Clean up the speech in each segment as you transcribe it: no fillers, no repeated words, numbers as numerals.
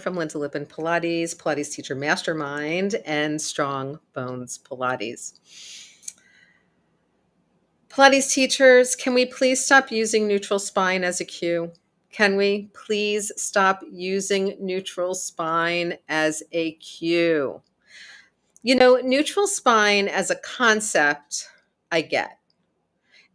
from Linda Lippin Pilates, Pilates Teacher Mastermind, and Strong Bones Pilates. Pilates teachers, can we please stop using neutral spine as a cue? Can we please stop using neutral spine as a cue? Neutral spine as a concept, I get.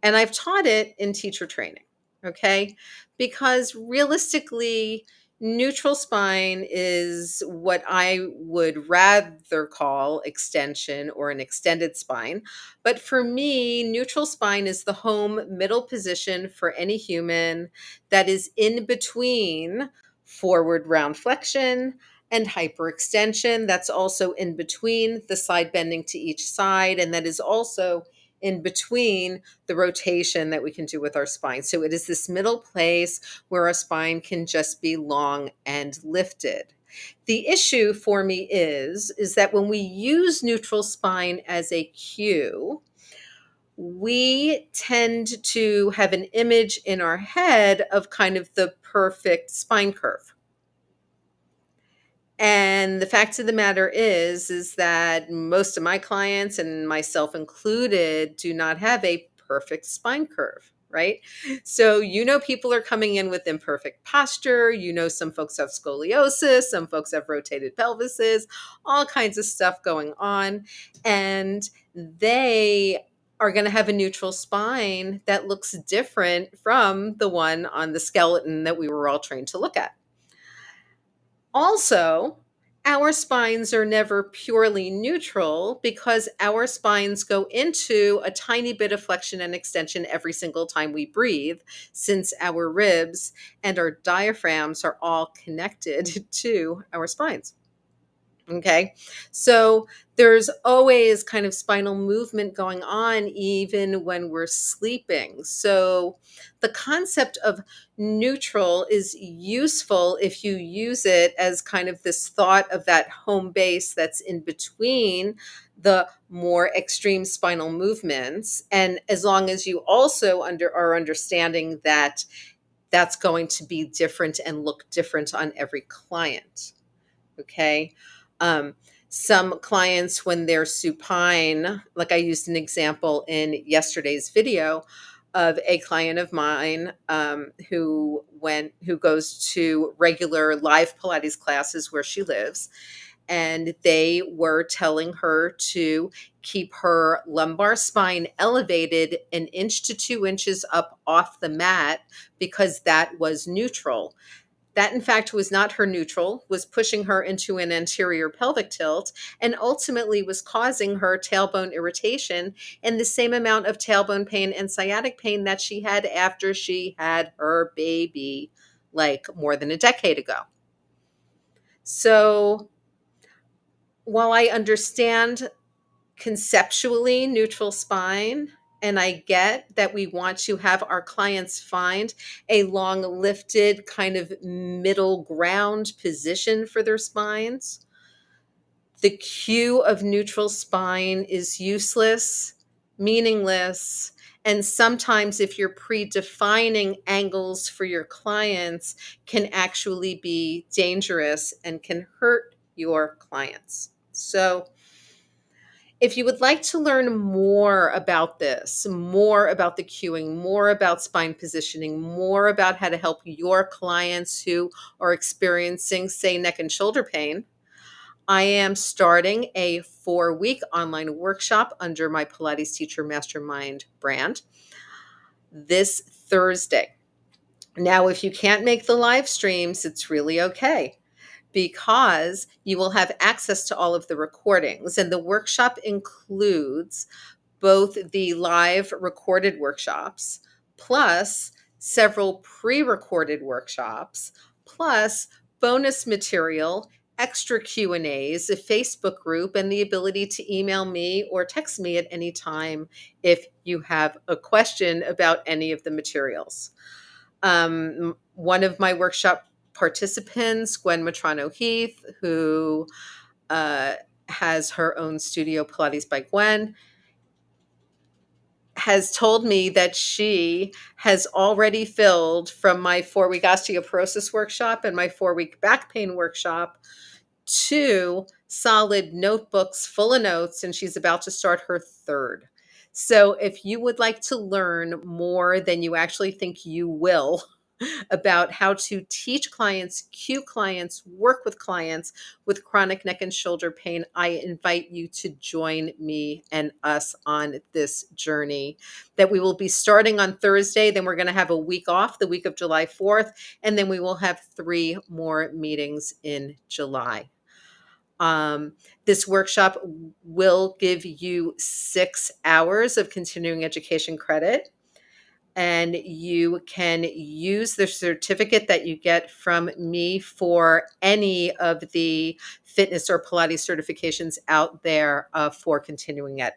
And I've taught it in teacher training, okay? Because realistically, neutral spine is what I would rather call extension or an extended spine. But for me, neutral spine is the home middle position for any human that is in between forward round flexion and hyperextension. That's also in between the side bending to each side, and that is also in between the rotation that we can do with our spine. So it is this middle place where our spine can just be long and lifted. The issue for me is that when we use neutral spine as a cue, we tend to have an image in our head of kind of the perfect spine curve. And the fact of the matter is that most of my clients, and myself included, do not have a perfect spine curve, right? So, people are coming in with imperfect posture. Some folks have scoliosis, some folks have rotated pelvises, all kinds of stuff going on. And they are going to have a neutral spine that looks different from the one on the skeleton that we were all trained to look at. Also, our spines are never purely neutral because our spines go into a tiny bit of flexion and extension every single time we breathe, since our ribs and our diaphragms are all connected to our spines. Okay, so there's always kind of spinal movement going on even when we're sleeping. So the concept of neutral is useful if you use it as kind of this thought of that home base that's in between the more extreme spinal movements. And as long as you also are understanding that that's going to be different and look different on every client. Okay. Some clients, when they're supine, like I used an example in yesterday's video of a client of mine who goes to regular live Pilates classes where she lives, and they were telling her to keep her lumbar spine elevated 1 inch to 2 inches up off the mat because that was neutral. That, in fact, was not her neutral, was pushing her into an anterior pelvic tilt, and ultimately was causing her tailbone irritation and the same amount of tailbone pain and sciatic pain that she had after she had her baby, like more than a decade ago. So while I understand conceptually neutral spine, and I get that we want to have our clients find a long lifted kind of middle ground position for their spines, the cue of neutral spine is useless, meaningless, and sometimes if you're predefining angles for your clients, can actually be dangerous and can hurt your clients. So if you would like to learn more about this, more about the cueing, more about spine positioning, more about how to help your clients who are experiencing, say, neck and shoulder pain, I am starting a 4-week online workshop under my Pilates Teacher Mastermind brand this Thursday. Now, if you can't make the live streams, it's really okay, because you will have access to all of the recordings. And the workshop includes both the live recorded workshops, plus several pre-recorded workshops, plus bonus material, extra Q&As, a Facebook group, and the ability to email me or text me at any time if you have a question about any of the materials. One of my workshop participants, Gwen Matrano Heath, who has her own studio, Pilates by Gwen, has told me that she has already filled from my 4-week osteoporosis workshop and my 4-week back pain workshop 2 solid notebooks full of notes, and she's about to start her 3rd. So if you would like to learn more than you actually think you will about how to teach clients, cue clients, work with clients with chronic neck and shoulder pain, I invite you to join me and us on this journey that we will be starting on Thursday. Then we're going to have a week off, the week of July 4th, and then we will have 3 more meetings in July. This workshop will give you 6 hours of continuing education credit, and you can use the certificate that you get from me for any of the fitness or Pilates certifications out there for continuing ed.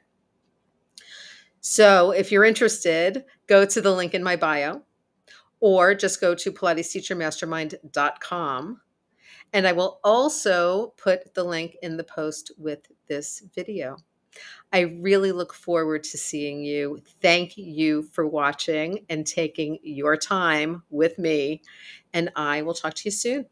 So if you're interested, go to the link in my bio or just go to pilatesteachermastermind.com. And I will also put the link in the post with this video. I really look forward to seeing you. Thank you for watching and taking your time with me. And I will talk to you soon.